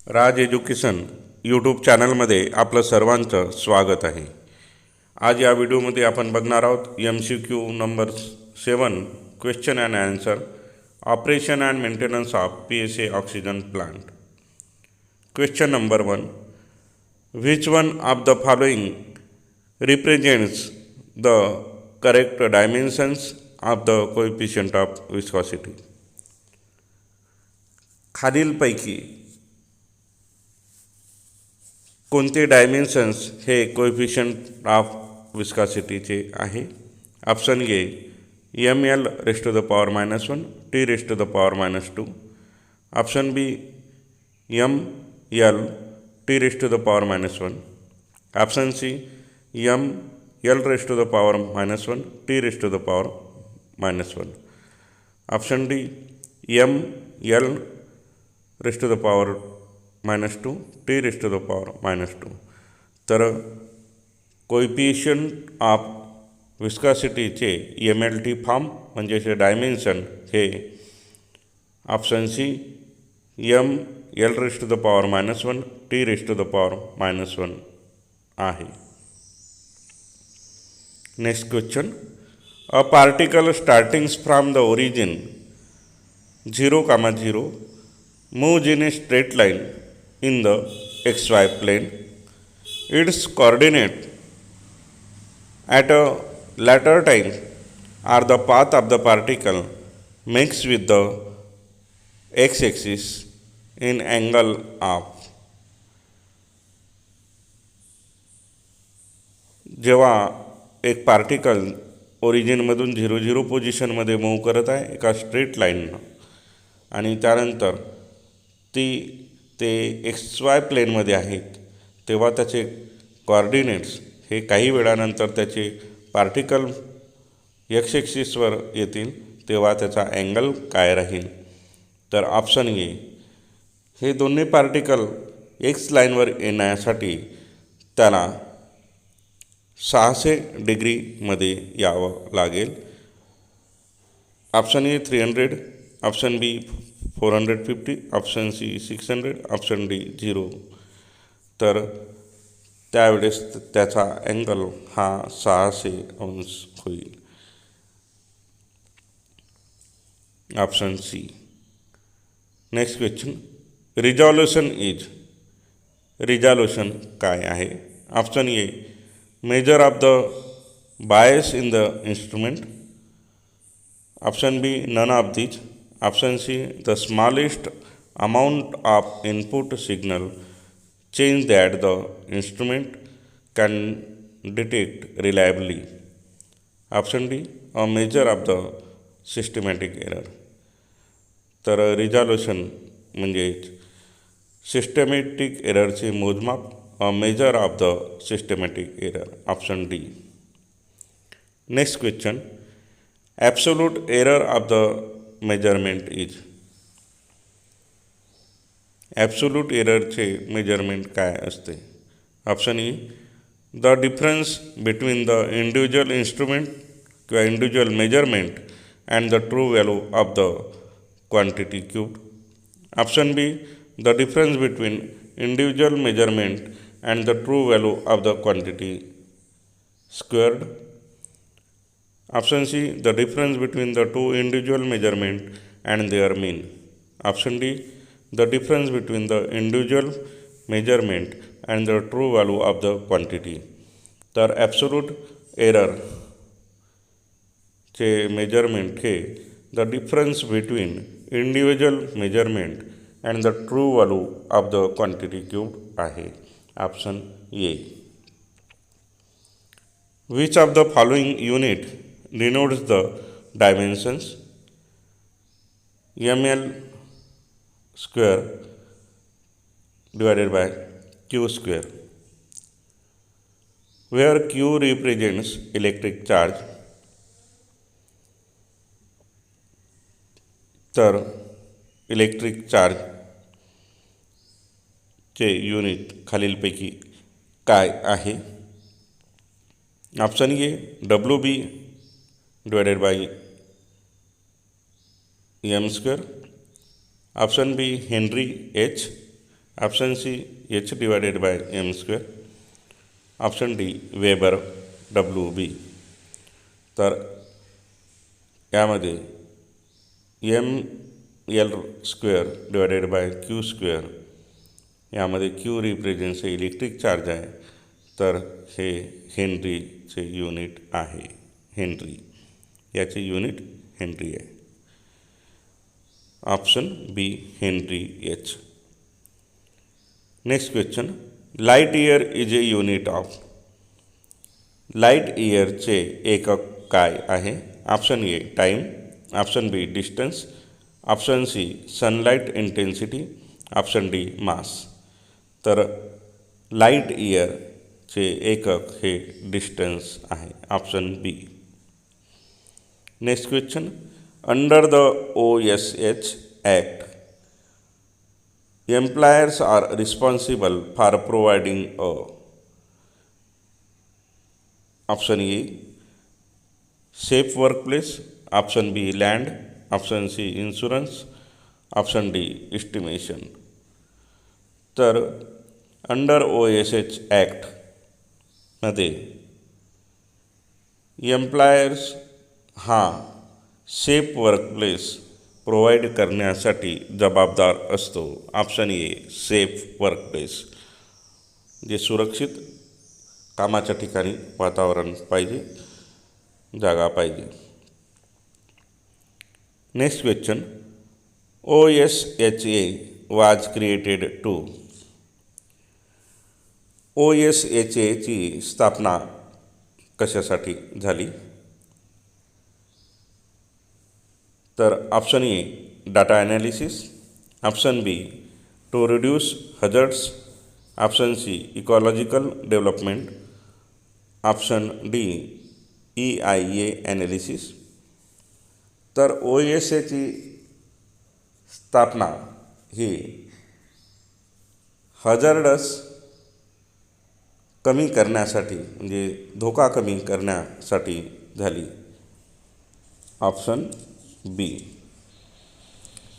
राज education YouTube चॅनलमध्ये आपलं सर्वांचं स्वागत आहे. आज या व्हिडिओमध्ये आपण बघणार आहोत MCQ number 7 question and answer operation and maintenance of PSA oxygen plant. Question number 1. Which one of the following represents the correct dimensions of the coefficient of viscosity. खालीलपैकी कोणते डायमेन्शन्स हे कोएफिशियंट ऑफ विस्कॉसिटीचे आहे? Option A ml raised to the power -1 t raised to the power -2. Option B ml t raised to the power -1. Option C ml raised to the power -1 t raised to the power -1. Option D ml raised to the power -2 t raised to the power -2. तर coefficient of विस्कॉसिटीचे MLT form म्हणजेचे dimension हे option C ml raised to the power -1 t raised to the power -1 आहे. Next question. A particle starting from the origin 0, 0 moves in a straight line in the xy plane. Its coordinate at a later time are the path of the particle makes with the x-axis in angle of. जेव्हा एक particle ओरिजिनमधून 0, 0 पोझिशनमध्ये move करत आहे एका straight लाईननं आणि त्यानंतर ते XY प्लेनमध्ये आहेत, तेव्हा त्याचे कॉर्डिनेट्स हे काही वेळानंतर त्याचे पार्टिकल एक्स ॲक्सिसवर येतील, तेव्हा त्याचा अँगल काय राहील? तर ऑप्शन ए हे दोन्ही पार्टिकल एक्स लाईनवर येण्यासाठी त्याला 600 डिग्रीमध्ये यावं लागेल. Option A 300, option B 450, option C 600, option D 0. तर त्यावेळेस त्याचा अँगल हा 600 अंश होईल. Option C. Next question. Resolution काय आहे? Option A measure of the bias in the instrument. Option B none of these. Option C the smallest amount of input signal change that the instrument can detect reliably. Option D a measure of the systematic error. तर resolution म्हणजे systematic एररचे मोजमाप, a measure of the systematic error. Option D. Next question. Absolute error of the measurement is. Absolute एररचे measurement काय असते? Option E the difference between the individual instrument किंवा individual measurement and the true value of the quantity cubed. Option B the difference between individual measurement and the true value of the quantity squared. Option C the difference between the two individual measurement and their mean. Option D the difference between the individual measurement and the true value of the quantity. तर absolute एररचे measurement हे the difference between individual measurement and the true value of the quantity cubed आहे. Option A. Which of the following unit denotes the dimensions ml square divided by q square, where q represents electric charge. तर electric चार्जचे unit खालीलपैकी काय आहे? Option A WB divided by m square. Option B henry H. Option C H divided by M square. Option D weber WB. तर यामध्ये ML square divided by Q square, यामध्ये Q represents electric charge आहे, तर हे हेनरीचे unit आहे. Henry याचे unit henry आहे. Option B henry H. Next question, light year is a unit of. Light इयरचे एकक काय आहे? Option A time, option B distance, option C sunlight intensity, option D mass. तर लाईट इयरचे एकक हे डिस्टन्स आहे. Option B. Next question, under the OSH Act, employers are responsible for providing a. Option A safe workplace, option B land, option C insurance, option D estimation. तर under OSH ॲक्टमध्ये employers हा safe workplace provide करण्यासाठी जबाबदार असतो. Option A safe workplace, जे सुरक्षित कामाच्या ठिकाणी वातावरण पाहिजे, जागा पाहिजे. Next question, OSHA was created to. OSHA ची स्थापना कशासाठी झाली? तर option A data analysis, option B to reduce hazards, option C ecological development, option D EIA analysis. तर OSHA ची स्थापना ही हजर्डस कमी करण्यासाठी, म्हणजे धोका कमी करण्यासाठी झाली. Option B.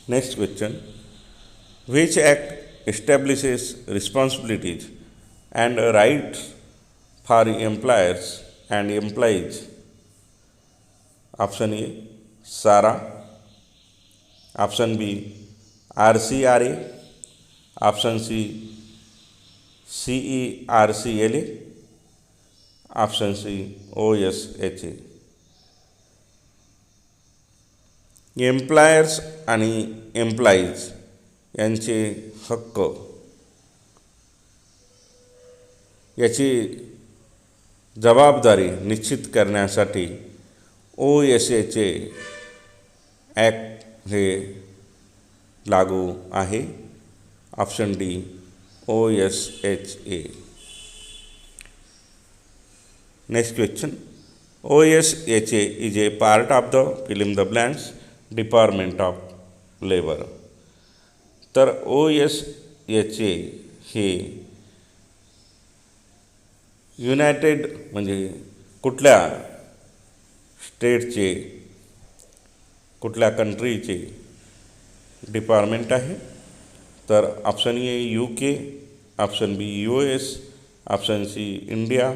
Next question, which act establishes responsibilities and rights for employers and employees? Option A SARA, option B RCRA, option C CERCLA, option C OSHA. Employers आणि एम्प्लॉईज यांचे हक्क याची जबाबदारी निश्चित करण्यासाठी OSHA ॲक्ट हे लागू आहे. Option D OSHA. Next question, OSHA is a part of the fill in the blanks department of labour. तर OSHA हे युनायटेड म्हणजे कुठल्या स्टेटचे, कुठल्या कंट्रीचे डिपार्टमेंट आहे? तर option A UK, option B US, option C India,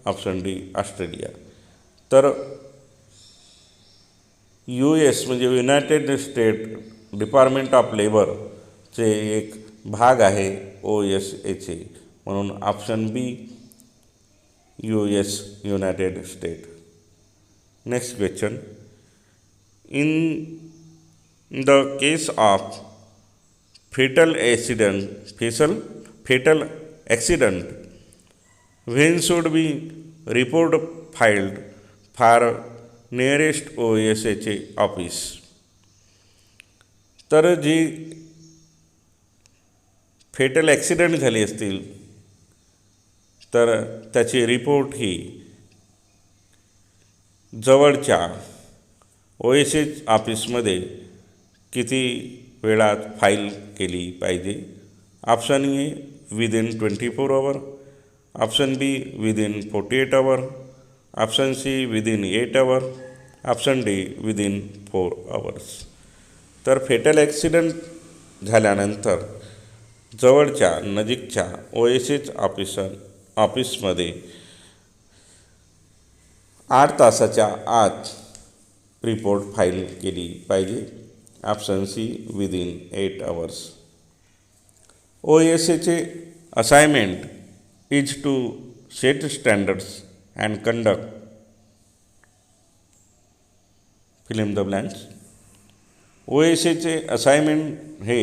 option D Australia. तर US म्हणजे युनायटेड स्टेट डिपार्टमेंट ऑफ लेबरचे एक भाग आहे OSHA, म्हणून option B US United State. Next question, in the case of fatal accident, when should be report filed for nearest OSHA office? तर जी fatal accident झाली असतील तर त्याची रिपोर्ट ही जवळच्या OSHA ऑफिसमध्ये किती वेळात फाईल केली पाहिजे? Option A within 24 hour, option B within 48 hour, option C within 8 hour, option D within 4 hours. तर फेटल ॲक्सिडेंट झाल्यानंतर जवळच्या नजीकच्या OSH ऑफिसमध्ये 8 तासाच्या आत रिपोर्ट फाईल केली पाहिजे. Option C within 8 hours. OSHचे assignment is to set standards and conduct fill in the blanks. OSHचे असाइनमेंट हे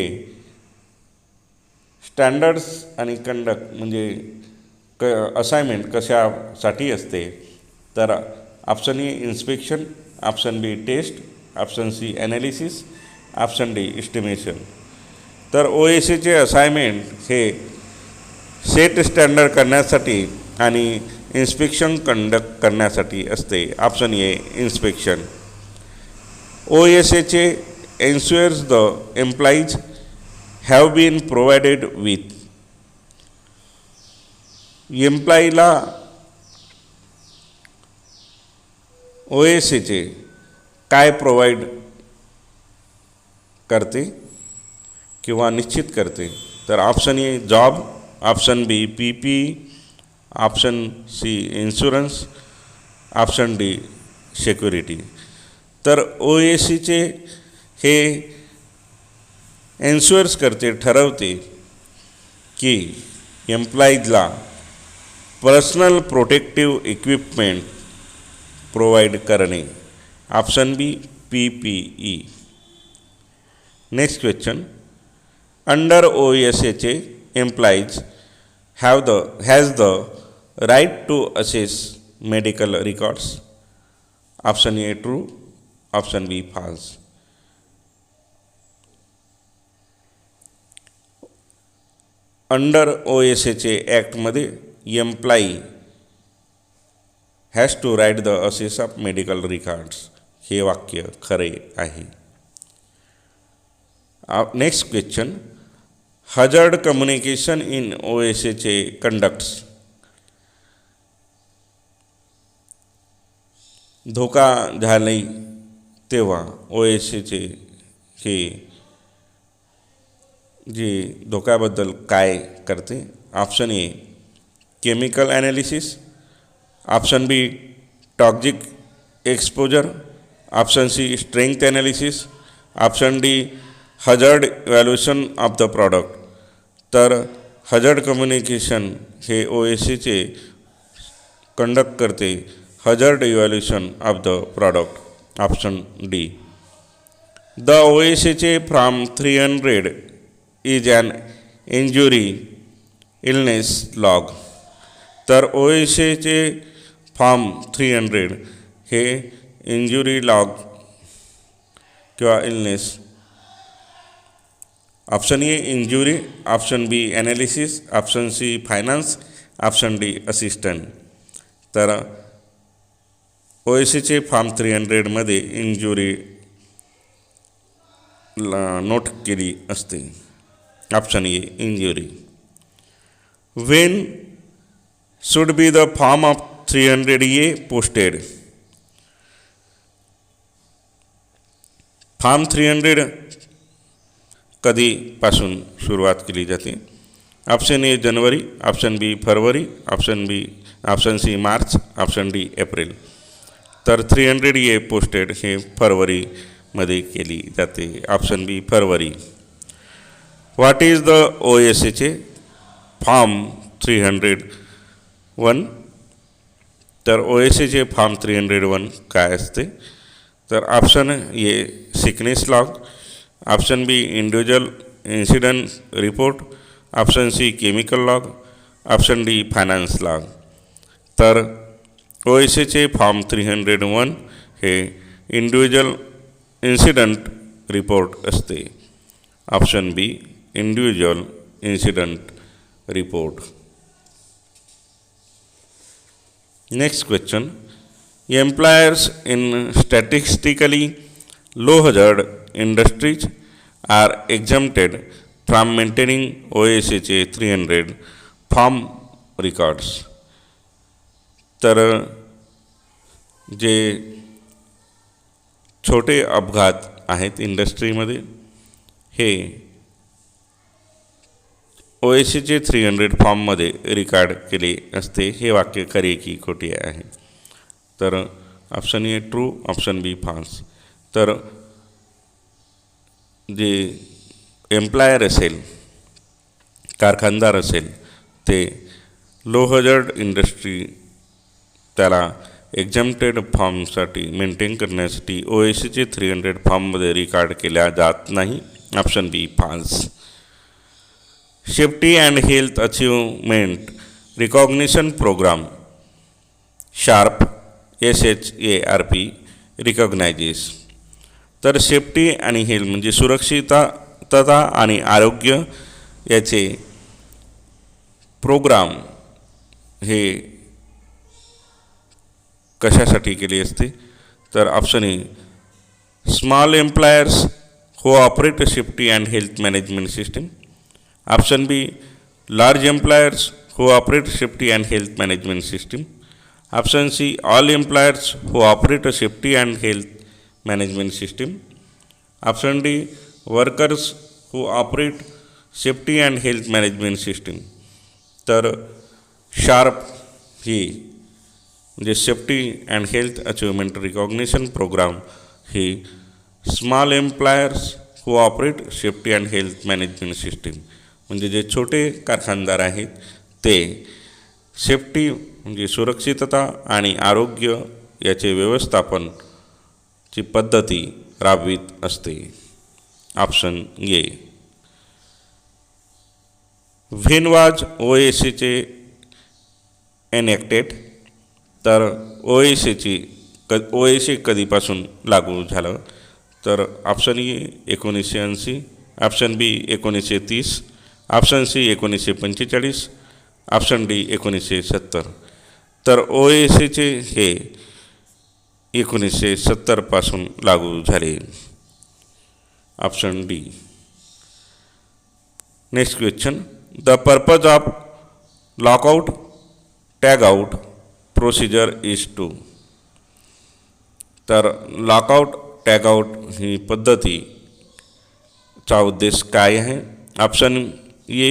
स्टँडर्ड्स आणि कंडक्ट म्हणजे असाइनमेंट कशासाठी असते, तर option A inspection, option B test, option C analysis, option D estimation. तर OSHचे असाइनमेंट हे सेट स्टँडर्ड करण्यासाठी आणि इन्स्पेक्शन कंडक्ट करण्यासाठी असते. Option A inspection. OSHचे ensures the employees have been provided with. एम्प्लॉईला OSHचे काय प्रोव्हाइड करते किंवा निश्चित करते, तर option A job, option B PPE, option C insurance, option D security. तर OSHचे हे एन्श्युअर्स करते, ठरवते की एम्प्लॉईजला पर्सनल प्रोटेक्टिव्ह इक्विपमेंट प्रोव्हाइड करणे. Option B PPE. Next question. Under OSHचे employees has the right to access medical records. Option A true, option B false. Under OSHचे ॲक्टमध्ये employee has to right the access of medical records हे वाक्य खरे आहे. Next question. हजर्ड communication in OSHचे conducts. धोका झाले तेव्हा OSHचे हे जे धोक्याबद्दल काय करते. Option A chemical analysis, option B toxic exposure, option C strength analysis, option D hazard evaluation of the product. तर हजर्ड कम्युनिकेशन हे OSHचे कंडक्ट करते hazard evaluation of the product. Option D. The OSHचे form 300 is an injury illness log. तर OSHचे form 300 हे injury log किंवा illness. Option A injury, option B analysis, option C finance, option D assistant. तर OSHचे form 300मध्ये injury note केली असते. Option A injury. When should be the form of 300A posted. Form 300 कधीपासून सुरुवात केली जाते. ऑप्शन ए जानेवारी, ऑप्शन बी फरवरी, ऑप्शन सी मार्च, ऑप्शन डी एप्रिल. तर 300A पोस्टेड हे फरवरीमध्ये केली जाते. ऑप्शन बी फरवरी. व्हॉट इज द OSHचे फॉर्म 301. तर OSHचे फॉर्म 301 काय असते, तर option A sickness log, option B individual incident report, option C chemical log, option D finance log. तर OSHचे फॉर्म 301 हे इंडिव्हिज्युअल इन्सिडंट रिपोर्ट असते. Option B individual incident report. Next question. Employers in statistically low hazard industries are exempted from maintaining OSHचे 300 form records. तर जे छोटे अपघात आहेत इंडस्ट्रीमध्ये हे OACचे 300 फॉर्ममध्ये रेकॉर्ड केले असते. हे वाक्य खरे की खोटे आहे? तर option A true, option B false. तर जे एम्प्लॉयर असेल, कारखानदार असेल, ते लो हजर्ड इंडस्ट्री त्याला एक्झाम्प्टेड फॉर्मसाठी मेंटेन करण्यासाठी OACचे 300 फॉर्ममध्ये रेकॉर्ड केल्या जात नाही. Option B false. Safety and health achievement recognition programme sharp SHARP recognises. तर सेफ्टी आणि हेल्थ म्हणजे सुरक्षितता आणि आरोग्य याचे प्रोग्राम हे कशासाठी केले असते? तर option A small employers who operate safety and health management system. Option B large employers who operate safety and health management system. Option C all employers who operate safety and health management system. Option D workers who operate safety and health management system. तर sharp ही म्हणजे safety and health achievement recognition programme ही small employers who operate safety and health management system म्हणजे जे छोटे कारखानदार आहेत ते सेफ्टी म्हणजे सुरक्षितता आणि आरोग्य याचे व्यवस्थापनची पद्धती राबवित असते. Option A. व्हेन वाज OACचे एनॅक्टेड. तर OAC कधीपासून लागू झालं? तर option A 1980, option B 1930, option C 1945, option D 1970. तर OACचे हे 1970 पासून लागू झाले. Option D. Next question. The purpose of lockout tagout procedure is to. तर लॉकआउट टॅगआउट ही पद्धतीचा उद्देश काय आहे? Option A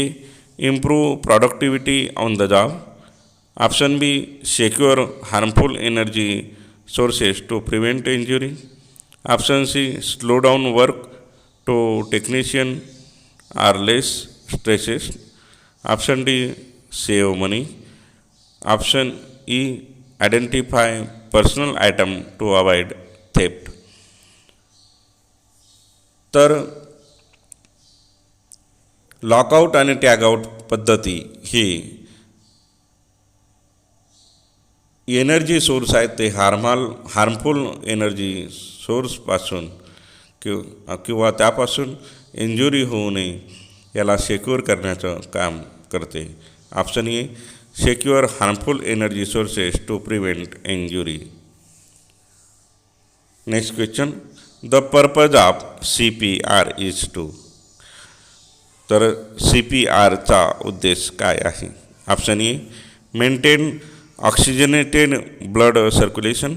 improve productivity on the job. Option B secure harmful energy sources to prevent injury. Option C slow down work to technician are less stresses. Option D save money. Option E identify personal item to avoid theft. तर lockout आणि tagout पद्धती ही energy source आहेत ते harmful energy सोर्सपासून किंवा त्यापासून injury होऊ नये याला सिक्युअर करण्याचं काम करते. Option A secure harmful energy sources to prevent injury. Next question. The purpose of CPR is to. तर CPRचा उद्देश काय आहे? Option A maintain oxygenated blood circulation.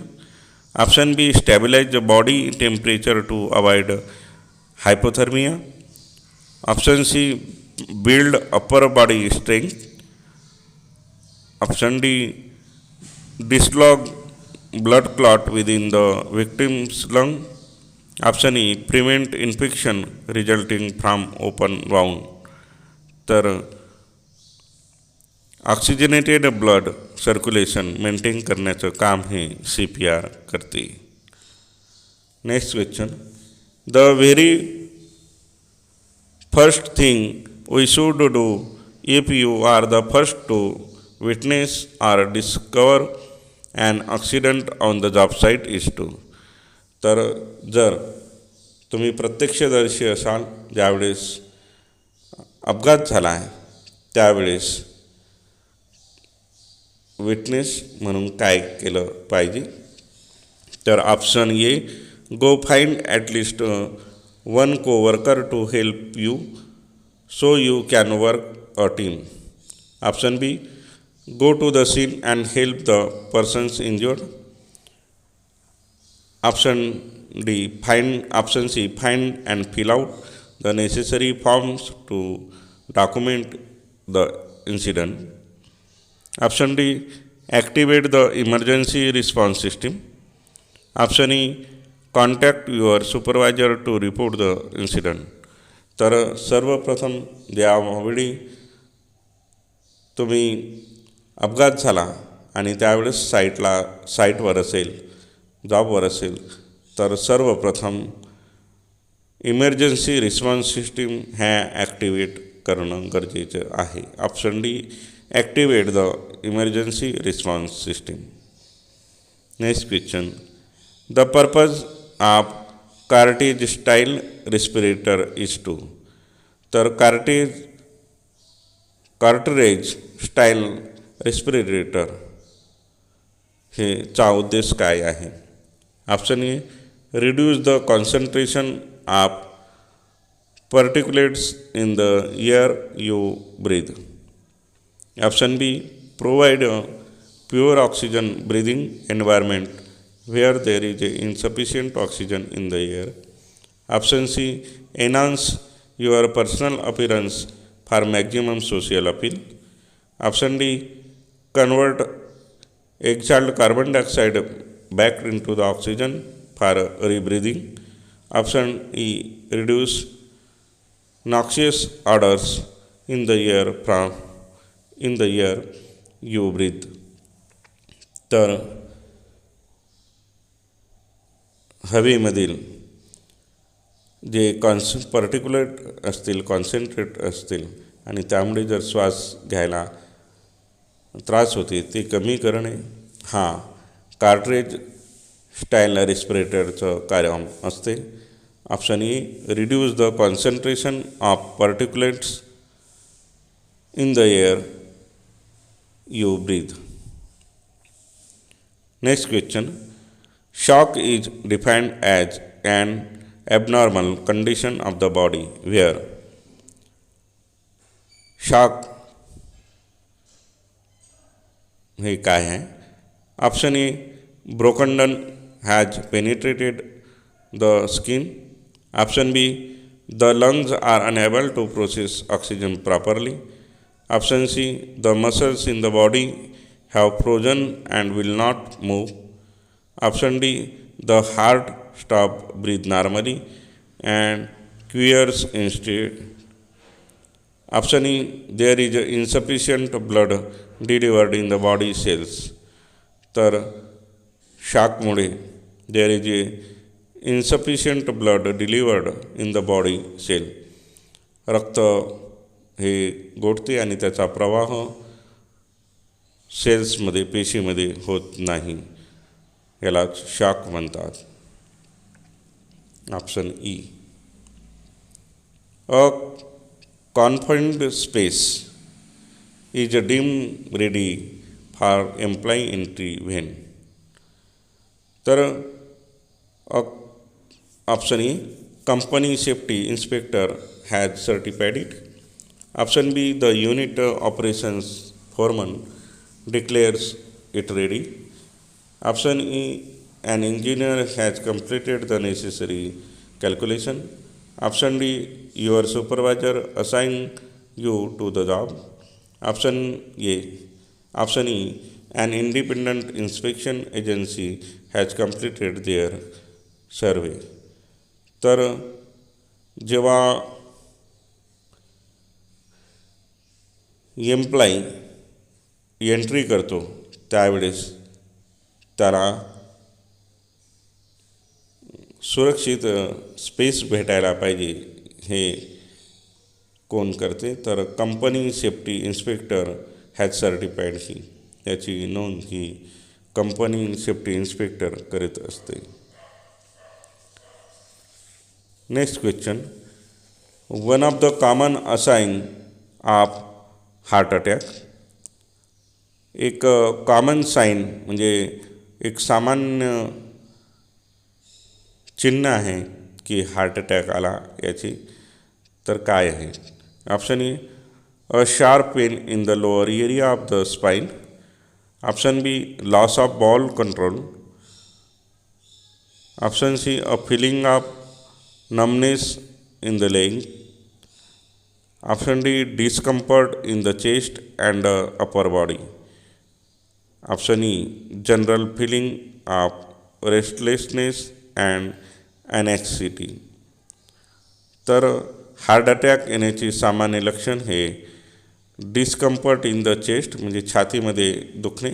Option B stabilise the body temperature to avoid hypothermia. Option C build upper body strength. Option D dislodge blood clot within the victim's lung. Option E prevent infection resulting from open wound. तर oxygenated blood circulation maintain करण्याचं काम हे CPR करते. Next question. The very first thing we should do if you are the first to witness or discover an accident on the job site is to. तर जर तुम्ही प्रत्यक्षदर्शी असाल ज्यावेळेस अपघात झाला आहे त्यावेळेस विटनेस म्हणून काय केलं पाहिजे? तर option A go find at least one coworker to help you so you can work a team. Option B go to the scene and help the persons injured. Option C find and fill out the necessary forms to document the incident. Option D, activate the emergency response system. Option E, contact your supervisor to report the incident. तर सर्वप्रथम ज्यावेळी तुम्ही अपघात झाला आणि त्यावेळेस साईटवर असेल, जॉबवर असेल, तर सर्वप्रथम इमर्जन्सी रिस्पॉन्स सिस्टीम ह्या ॲक्टिवेट करणं गरजेचं आहे. Option D, activate the emergency response system. Next question, the purpose of cartridge style respirator is to. तर कार्टरेज स्टाईल रेस्पिरेटर हे चा उद्देश काय आहे? Option A, reduce the concentration of particulates in the air you breathe. Option B, provide a pure oxygen breathing environment where there is insufficient oxygen in the air. Option C, enhance your personal appearance for maximum social appeal. Option D, convert exhaled carbon dioxide back into the oxygen for rebreathing. Option E, reduce noxious odors in the air you breathe. तर हवेमधील जे पर्टिक्युलेट असतील, concentrate असतील आणि त्यामुळे जर श्वास घ्यायला त्रास होते ते कमी करणे हा कार्टरेज स्टाईल रेस्पिरेटरचं कार्य असते. Option A, reduce the concentration of particulates in the air you breathe. Next question, shock is defined as an abnormal condition of the body where shock हे काय आहे? Option A, broken down has penetrated the skin. Option B, the lungs are unable to process oxygen properly. Option C, the muscles in the body have frozen and will not move. Option D, the heart stop breathe normally and queers instead. Option E, there is insufficient blood delivered in the body cells. तर शॉकमुळे there is insufficient blood delivered in the body cell. रक्त हे गोठते आणि त्याचा प्रवाह सेल्समध्ये, पेशीमध्ये होत नाही, याला शॉक म्हणतात. Option E, a confined space is deemed ready for employee entry when. तर option E, company safety inspector has certified it. Option B, the unit operations foreman declares it ready. Option E, an engineer has completed the necessary calculation. Option D, your supervisor assigned you to the job. Option E, an independent inspection agency has completed their survey. तर जेव्हा employee entry करतो त्यावेळेस त्याला सुरक्षित space भेटायला पाहिजे. हे कोण करते? तर company safety inspector has certified याची नोंद ही कंपनी सेफ्टी इन्स्पेक्टर करीत असते. Next question, one of the common assign of heart attack. एक कॉमन साईन म्हणजे एक सामान्य चिन्ह आहे की हार्ट अटॅक आला याची, तर काय आहे? Option A, a sharp pain in the lower area of the spine. Option B, loss of bowel control. Option C, a feeling of numbness in the leg. Option D, discomfort in the chest and upper body. Option E, general feeling of restlessness and anxiety. तर heart attack येण्याची सामान्य लक्षण हे discomfort in the chest म्हणजे छातीमध्ये दुखणे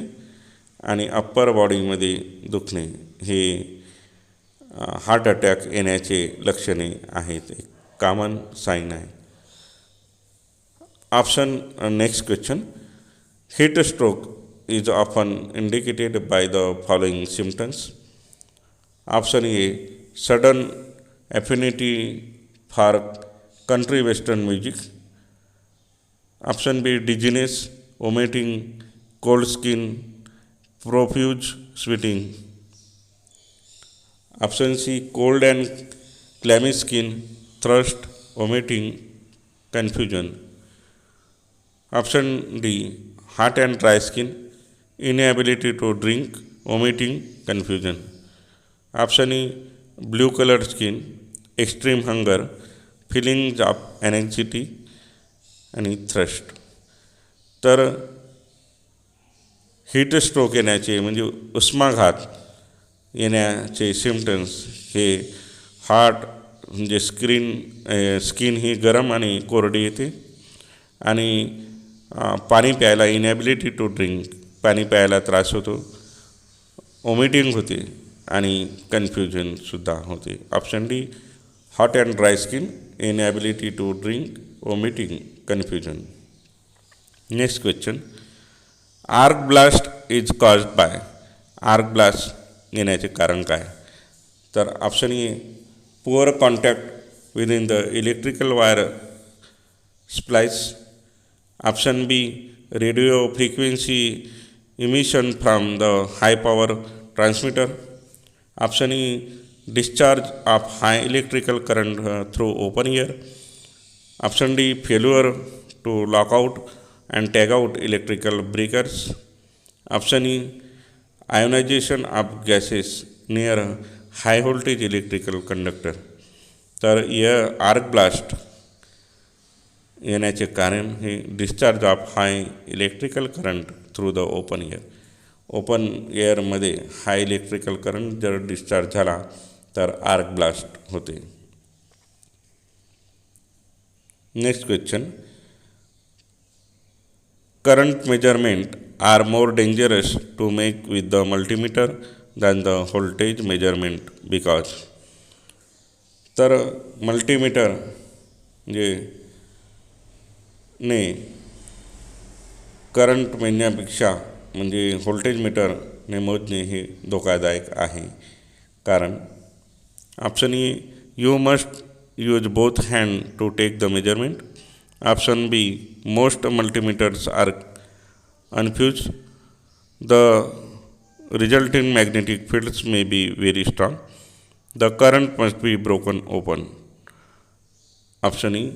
आणि upper बॉडीमध्ये दुखणे हे हार्ट अटॅक येण्याचे लक्षणे आहेत, एक कॉमन साईन आहे. Option next question, heat stroke is often indicated by the following symptoms. Option A, sudden affinity for country western music. Option B, dizziness, vomiting, cold skin, profuse sweating. Option C, cold and clammy skin, thirst, vomiting, confusion. Option D, hot and dry skin, inability to drink, vomiting, confusion. Option E, blue colored skin, extreme hunger, feelings of anxiety आणि thrust. तर heat stroke येण्याचे म्हणजे उष्माघात येण्याचे symptoms हे heart म्हणजे skin ही गरम आणि कोरडी येते आणि पाणी प्यायला इनॅबिलिटी टू ड्रिंक, पाणी प्यायला त्रास होतो, वॉमिटिंग होते आणि कन्फ्युजनसुद्धा होते. Option D, hot and dry skin, inability to drink, vomiting, confusion. Next question, arc blast is caused by. Arc blast येण्याचे कारण काय? तर option A, poor contact within the electrical wire splice. Option B, radio frequency emission from the high power transmitter. Option E, discharge of high electrical current through open air. Option D, failure to lock out and tag out electrical breakers. Option E, ionization of gases near high voltage electrical conductor. तर यह arc blast येण्याचे कारण हे discharge of high electrical current through the open air. Open एअरमध्ये high electrical current जर discharge झाला तर arc blast होते. Next question, current measurement are more dangerous to make with the multimeter than the voltage measurement because. तर multimeter म्हणजे ने current मोजण्यापेक्षा म्हणजे voltage मीटरने मोजणे हे धोकादायक आहे. कारण option A, you must use both hand to take the measurement. Option B, most multimeters are unfused. The resulting magnetic fields may be very strong. The current must be broken open. Option E,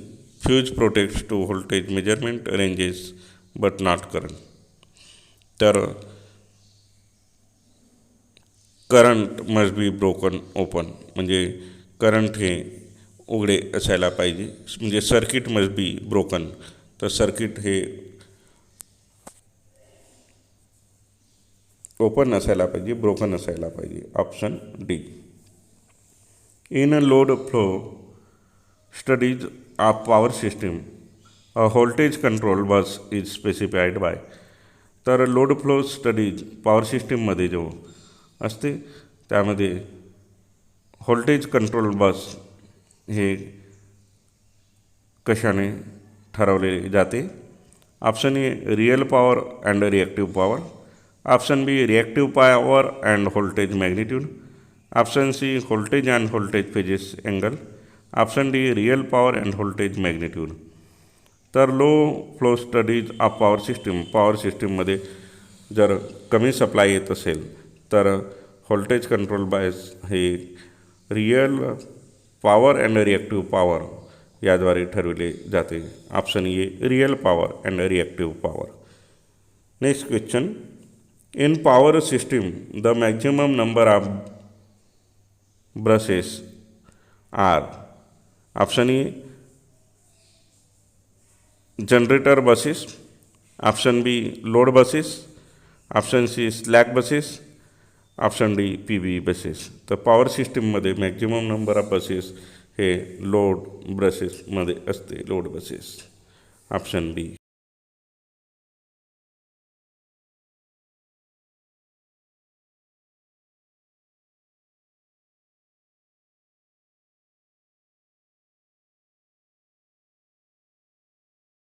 fuse protects to voltage measurement ranges but not current. तर current must be broken open म्हणजे current हे उघडे असायला पाहिजे, म्हणजे circuit must be broken. तर circuit हे open असायला पाहिजे, ब्रोकन असायला पाहिजे. Option D. In a load flow studies of power system a voltage control bus is specified by. तर लोड फ्लो स्टडीज पॉवर सिस्टीममध्ये जो असते त्यामध्ये व्होल्टेज कंट्रोल बस हे कशाने ठरवले जाते? Option A, real power and reactive power. Option B, reactive power and voltage magnitude. Option C, voltage and voltage phases angle. Option D, real power and voltage magnitude. तर low flow studies of power सिस्टीममध्ये जर कमी supply येत असेल तर voltage control bias हे real power and reactive power याद्वारे ठरविले जाते. Option A, real power and reactive power. Next question, in power system the maximum number of brushes are. Option A, generator buses, option B load buses, option C slack buses, option D P B buses. तर power सिस्टीममध्ये maximum number of buses हे load बसेसमध्ये असते, load buses. Option बी.